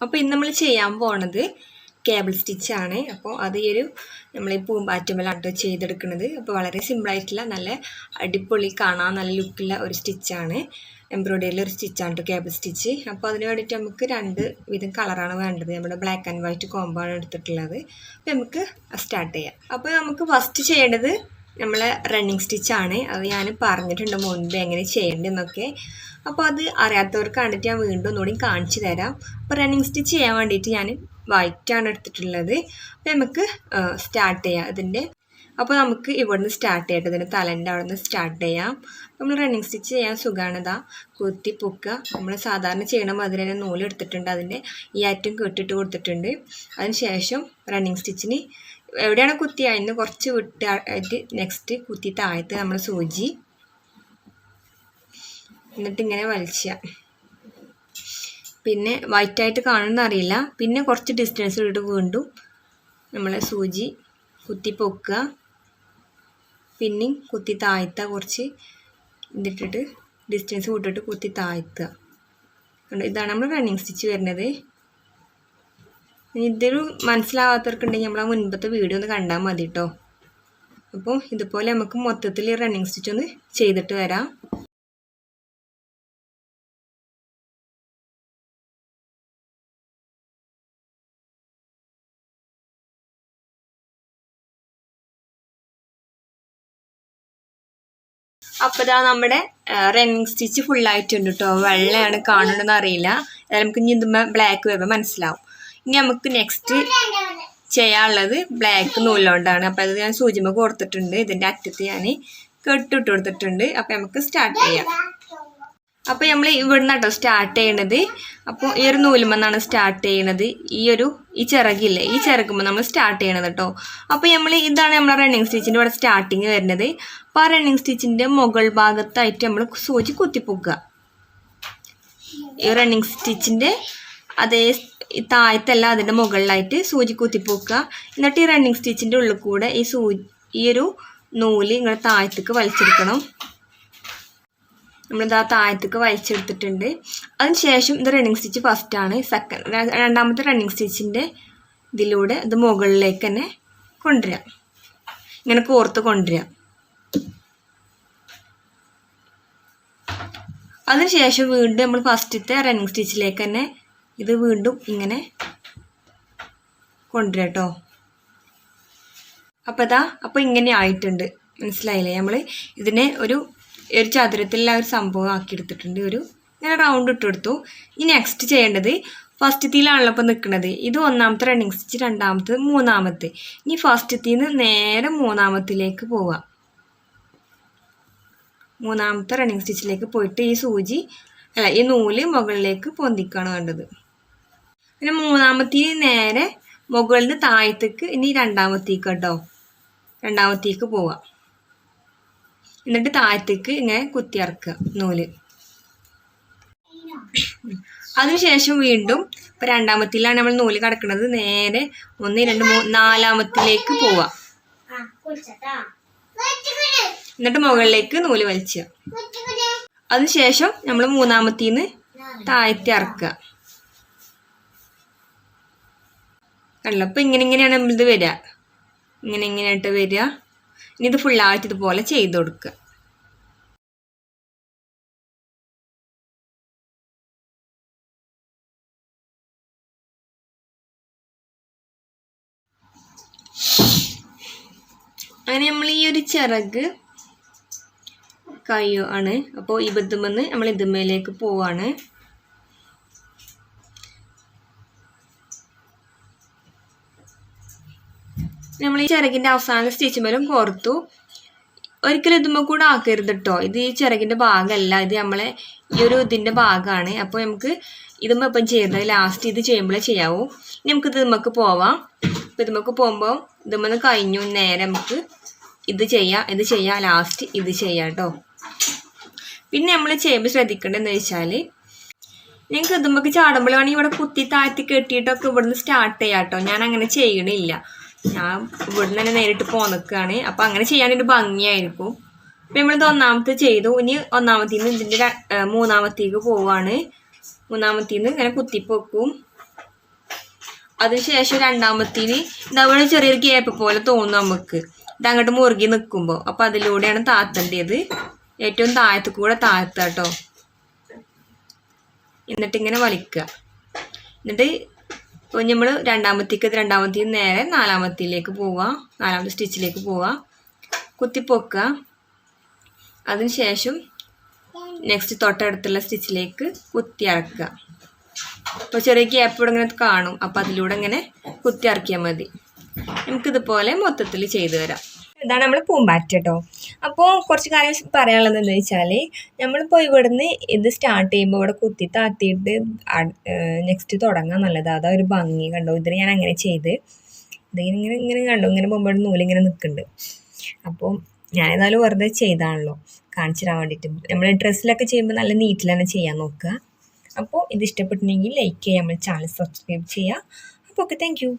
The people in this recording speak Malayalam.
അപ്പോൾ ഇന്ന് നമ്മൾ ചെയ്യാൻ പോണത് കേബിൾ സ്റ്റിച്ചാണ്. അപ്പോൾ അത് ഈ ഒരു നമ്മൾ ഈ പൂമ്പാറ്റുമ്മലാണ് ചെയ്തെടുക്കുന്നത്. അപ്പോൾ വളരെ സിമ്പിളായിട്ടുള്ള നല്ല അടിപൊളി കാണാൻ നല്ല ലുക്കുള്ള ഒരു സ്റ്റിച്ചാണ്, എംബ്രോയ്ഡറിയിലെ ഒരു സ്റ്റിച്ചാണ് കേബിൾ സ്റ്റിച്ച്. അപ്പോൾ അതിന് വേണ്ടിയിട്ട് നമുക്ക് 2 വിധം കളറാണ് വേണ്ടത്. നമ്മുടെ ബ്ലാക്ക് ആൻഡ് വൈറ്റ് കോംബോ ആണ് എടുത്തിട്ടുള്ളത്. അപ്പോൾ നമുക്ക് സ്റ്റാർട്ട് ചെയ്യാം. അപ്പോൾ നമുക്ക് ഫസ്റ്റ് ചെയ്യേണ്ടത് നമ്മളെ റണ്ണിങ് സ്റ്റിച്ചാണ്. അത് ഞാൻ പറഞ്ഞിട്ടുണ്ട് മുൻപ് എങ്ങനെ ചെയ്യേണ്ടതെന്നൊക്കെ. അപ്പോൾ അത് അറിയാത്തവർക്ക് കണ്ടിട്ട് ഞാൻ വീണ്ടും ഒന്നുകൂടി കാണിച്ചു തരാം. അപ്പോൾ റണ്ണിങ് സ്റ്റിച്ച് ചെയ്യാൻ വേണ്ടിയിട്ട് ഞാൻ വൈറ്റാണ് എടുത്തിട്ടുള്ളത്. അപ്പോൾ നമുക്ക് സ്റ്റാർട്ട് ചെയ്യാം ഇതിൻ്റെ. അപ്പോൾ നമുക്ക് ഇവിടുന്ന് സ്റ്റാർട്ട് ചെയ്യട്ടെ, ഇതിൻ്റെ തലേൻ്റെ അവിടെ നിന്ന് സ്റ്റാർട്ട് ചെയ്യാം. നമ്മൾ റണ്ണിങ് സ്റ്റിച്ച് ചെയ്യാൻ സുഖമാണിതാ, കുത്തി പൊക്കുക. നമ്മൾ സാധാരണ ചെയ്യണ മാതിരി തന്നെ നൂലെടുത്തിട്ടുണ്ട്, അതിൻ്റെ ഈ അറ്റം കെട്ടിട്ട് കൊടുത്തിട്ടുണ്ട്. അതിന് ശേഷം റണ്ണിങ് സ്റ്റിച്ചിന് എവിടെയാണ് കുത്തി അതിന് കുറച്ച് വിട്ടായിട്ട് നെക്സ്റ്റ് കുത്തി താഴത്ത് നമ്മൾ സൂചി എന്നിട്ട് ഇങ്ങനെ വലിച്ച, പിന്നെ വൈറ്റായിട്ട് കാണുമെന്ന് അറിയില്ല, പിന്നെ കുറച്ച് ഡിസ്റ്റൻസ് ഇട്ട് വീണ്ടും നമ്മളെ സൂചി കുത്തി പൊക്കുക, പിന്നെയും കുത്തി താഴ്ത്തുക, കുറച്ച് ഇതിട്ടിട്ട് ഡിസ്റ്റൻസ് വിട്ടിട്ട് കുത്തി താഴ്ത്തുക. ഇതാണ് നമ്മൾ റണ്ണിങ് സ്റ്റിച്ച് വരുന്നത്. ഇതൊരു മനസ്സിലാവാത്തവർക്കുണ്ടെങ്കിൽ നമ്മൾ ആ മുൻപത്തെ വീഡിയോ ഒന്ന് കണ്ടാൽ മതി കേട്ടോ. അപ്പോൾ ഇതുപോലെ നമുക്ക് മൊത്തത്തിൽ റണ്ണിങ് സ്റ്റിച്ച് ഒന്ന് ചെയ്തിട്ട് വരാം. അപ്പോൾ ഇതാ നമ്മുടെ റണ്ണിങ് സ്റ്റിച്ച് ഫുള്ളായിട്ടുണ്ട് കേട്ടോ. വെള്ളയാണ് കാണണമെന്ന് അറിയില്ല, നമുക്ക് ഇനി ഇതുമ്പോൾ ബ്ലാക്ക് വരുമ്പോൾ മനസ്സിലാവും. ഇനി നമുക്ക് നെക്സ്റ്റ് ചെയ്യാനുള്ളത് ബ്ലാക്ക് നൂലുകൊണ്ടാണ്. അപ്പോൾ അത് ഞാൻ സൂചിമ കൊടുത്തിട്ടുണ്ട്, ഇതിൻ്റെ അറ്റത്ത് ഞാൻ കെട്ടിട്ട് കൊടുത്തിട്ടുണ്ട്. അപ്പോൾ നമുക്ക് സ്റ്റാർട്ട് ചെയ്യാം. അപ്പോൾ നമ്മൾ ഇവിടുന്ന് കേട്ടോ സ്റ്റാർട്ട് ചെയ്യണത്. അപ്പോൾ ഈ ഒരു നൂലുമെന്നാണ് സ്റ്റാർട്ട് ചെയ്യണത്. ഈ ചിറകില്ലേ, ഈ ചിറകുമ്പോൾ നമ്മൾ സ്റ്റാർട്ട് ചെയ്യണത് കേട്ടോ. അപ്പോൾ ഇതാണ് നമ്മളെ റണ്ണിങ് സ്റ്റിച്ചിൻ്റെ ഇവിടെ സ്റ്റാർട്ടിങ് വരുന്നത്. അപ്പോൾ ആ റണ്ണിങ് സ്റ്റിച്ചിൻ്റെ മുകൾ ഭാഗത്തായിട്ട് നമ്മൾ സൂചി കുത്തിപ്പൊക്കുക. ഈ റണ്ണിങ് സ്റ്റിച്ചിൻ്റെ അതേ താഴത്തല്ല, അതിൻ്റെ മുകളിലായിട്ട് സൂചി കുത്തിപ്പൊക്കുക. എന്നിട്ട് ഈ റണ്ണിങ് സ്റ്റിച്ചിൻ്റെ ഉള്ളിൽ കൂടെ ഈ ഒരു നൂല് ഇങ്ങനെ താഴത്തേക്ക് വലിച്ചെടുക്കണം. നമ്മളിത് ആ താഴത്തേക്ക് വലിച്ചെടുത്തിട്ടുണ്ട്. അതിന് ശേഷം ഇത് റണ്ണിങ് സ്റ്റിച്ച് ഫസ്റ്റാണ്. രണ്ടാമത്തെ റണ്ണിങ് സ്റ്റിച്ചിൻ്റെ ഇതിലൂടെ ഇത് മുകളിലേക്ക് തന്നെ കൊണ്ടുവരാം, ഇങ്ങനെ കോർത്ത് കൊണ്ടുവരാം. അതിനുശേഷം വീണ്ടും നമ്മൾ ഫസ്റ്റത്തെ റണ്ണിങ് സ്റ്റിച്ചിലേക്ക് തന്നെ ഇത് വീണ്ടും ഇങ്ങനെ കൊണ്ടുവരാം കേട്ടോ. അപ്പോൾ ഇങ്ങനെ ആയിട്ടുണ്ട്, മനസ്സിലായില്ലേ? നമ്മൾ ഇതിനെ ഒരു ചതുരത്തിലുള്ള ഒരു സംഭവം ആക്കിയെടുത്തിട്ടുണ്ട്. ഇങ്ങനെ റൗണ്ട് ഇട്ട് കൊടുത്തു. ഇനി നെക്സ്റ്റ് ചെയ്യേണ്ടത് ഫസ്റ്റത്തിലാണല്ലോ ഇപ്പോൾ നിൽക്കുന്നത്. ഇത് ഒന്നാമത്തെ റണ്ണിങ് സ്റ്റിച്ച്, രണ്ടാമത്തെ, മൂന്നാമത്തെ. ഇനി ഫസ്റ്റത്തിൽ നിന്ന് നേരെ മൂന്നാമത്തിലേക്ക് പോവാം. മൂന്നാമത്തെ റണ്ണിങ് സ്റ്റിച്ചിലേക്ക് പോയിട്ട് ഈ നൂല് മുകളിലേക്ക് പൊന്തിക്കാണ് വേണ്ടത്. പിന്നെ മൂന്നാമത്തെ നേരെ മുകളിൽ നിന്ന് താഴത്തേക്ക് ഇനി രണ്ടാമത്തേക്ക് കേട്ടോ, രണ്ടാമത്തേക്ക് പോവാം. എന്നിട്ട് താഴത്തേക്ക് ഇങ്ങനെ കുത്തിയിറക്കുക നൂല്. അതിനുശേഷം വീണ്ടും ഇപ്പം രണ്ടാമത്തിലാണ് നമ്മൾ നൂല് കിടക്കുന്നത്, നേരെ 1, 2, 3, നാലാമത്തിലേക്ക് പോവാം. എന്നിട്ട് മുകളിലേക്ക് നൂല് വലിക്കുക. അതിനുശേഷം നമ്മൾ മൂന്നാമത്തിന്ന് താഴ്ത്തി ഇറക്കുക. കണ്ടല്ലോ? അപ്പം ഇങ്ങനെയാണ് നമ്മളിത് വരിക, ഇങ്ങനെയായിട്ട് വരിക. ഇനി ഇത് ഫുള്ളായിട്ട് ഇതുപോലെ ചെയ്ത് കൊടുക്കുക. അങ്ങനെ നമ്മൾ ഈ ഒരു ചിറക് കയ്യോ ആണ്. അപ്പോൾ ഇതുമെന്ന് നമ്മൾ ഇതുമേലേക്ക് പോവാണ്. നമ്മൾ ഈ ചിറകിൻ്റെ അവസാന സ്റ്റിച്ച് മേലും കോർത്തു. ഒരിക്കലും ഇതുമ്മ കൂടെ ആക്കരുത് കേട്ടോ. ഇത് ഈ ചിറകിൻ്റെ ഭാഗമല്ല, ഇത് നമ്മളെ ഇതിൻ്റെ ഭാഗമാണ്. അപ്പോൾ നമുക്ക് ഇതുമ്മ ഇപ്പം ചെയ്യുന്നത് ലാസ്റ്റ് ഇത് ചെയ്യുമ്പോഴേ ചെയ്യാവൂ. ഇനി നമുക്ക് ഇതുമ്മക്ക് പോവാം. അപ്പോൾ ഇതുമ്മക്ക് പോകുമ്പോൾ ഇതുമ്മന്ന് കഴിഞ്ഞു, നേരെ നമുക്ക് ഇത് ചെയ്യാം, ലാസ്റ്റ് ഇത് ചെയ്യാം കേട്ടോ. പിന്നെ നമ്മൾ ചെയ്യുമ്പോൾ ശ്രദ്ധിക്കേണ്ടതെന്ന് വെച്ചാൽ, നിങ്ങൾക്ക് ഇതുമ്മക്ക് ചാടുമ്പോൾ വേണമെങ്കിൽ ഇവിടെ കുത്തി താഴ്ത്തി കെട്ടിയിട്ടൊക്കെ ഇവിടുന്ന് സ്റ്റാർട്ട് ചെയ്യാം കേട്ടോ. ഞാൻ അങ്ങനെ ചെയ്യണില്ല, ഞാൻ ഇവിടുന്ന് തന്നെ നേരിട്ട് പോന്നിക്കുകയാണ്. അപ്പോൾ അങ്ങനെ ചെയ്യാനൊരു ഭംഗിയായിരിക്കും. അപ്പം നമ്മളിത് ഒന്നാമത്തെ ചെയ്തു. ഇനി ഒന്നാമത്തേന്ന് ഇതിൻ്റെ മൂന്നാമത്തേക്ക് പോവാണ്. മൂന്നാമത്തേന്ന് ഇങ്ങനെ കുത്തിപ്പൊക്കും. അതിനുശേഷം രണ്ടാമത്തിന് ഇതവിടെ ചെറിയൊരു ഗ്യാപ്പ് പോലെ തോന്നും നമുക്ക്, ഇതങ്ങോട്ട് മുറുകി നിൽക്കുമ്പോൾ. അപ്പോൾ അതിലൂടെയാണ് താത്തേണ്ടത്. ഏറ്റവും താഴത്ത് കൂടെ താഴ്ത്തുക കേട്ടോ. എന്നിട്ടിങ്ങനെ വലിക്കുക. എന്നിട്ട് ഇപ്പോൾ നമ്മൾ രണ്ടാമത്തേക്ക് നേരെ നാലാമത്തേലേക്ക് പോവുക, നാലാമത്തെ സ്റ്റിച്ചിലേക്ക് പോവുക, കുത്തിപ്പൊക്കുക. അതിനുശേഷം നെക്സ്റ്റ് തൊട്ടടുത്തുള്ള സ്റ്റിച്ചിലേക്ക് കുത്തി ഇറക്കുക. അപ്പോൾ ചെറിയ ഗ്യാപ്പ് ഇവിടെ ഇങ്ങനെ കാണും, അപ്പോൾ അതിലൂടെ ഇങ്ങനെ കുത്തി ഇറക്കിയാൽ മതി. നമുക്കിതുപോലെ മൊത്തത്തിൽ ചെയ്തു തരാം. ഇതാണ് നമ്മൾ പൂമ്പാറ്റ കേട്ടോ. അപ്പോൾ കുറച്ച് കാര്യം പറയാനുള്ളത് എന്താണെന്ന് വെച്ചാൽ, നമ്മളിപ്പോൾ ഇവിടുന്ന് ഇത് സ്റ്റാർട്ട് ചെയ്യുമ്പോൾ ഇവിടെ കുത്തി താത്തിയിട്ട് നെക്സ്റ്റ് തുടങ്ങാൻ നല്ലത്. അതാ ഒരു ഭംഗി കണ്ടോ. ഇതിന് ഞാൻ അങ്ങനെ ചെയ്ത് ഇതിങ്ങനെ ഇങ്ങനെ കണ്ടോ, ഇങ്ങനെ പോകുമ്പോൾ നൂലിങ്ങനെ നിൽക്കുന്നുണ്ട്. അപ്പോൾ ഞാനേതായാലും വെറുതെ ചെയ്താണല്ലോ കാണിച്ചു തരാൻ വേണ്ടിയിട്ട്. നമ്മൾ ഡ്രസ്സിലൊക്കെ ചെയ്യുമ്പോൾ നല്ല നീറ്റിൽ തന്നെ ചെയ്യാൻ നോക്കുക. അപ്പോൾ ഇത് ഇഷ്ടപ്പെട്ടിട്ടുണ്ടെങ്കിൽ ലൈക്ക് ചെയ്യുക, നമ്മൾ ചാനൽ സബ്സ്ക്രൈബ് ചെയ്യുക. അപ്പോൾ ഓക്കെ, താങ്ക് യു.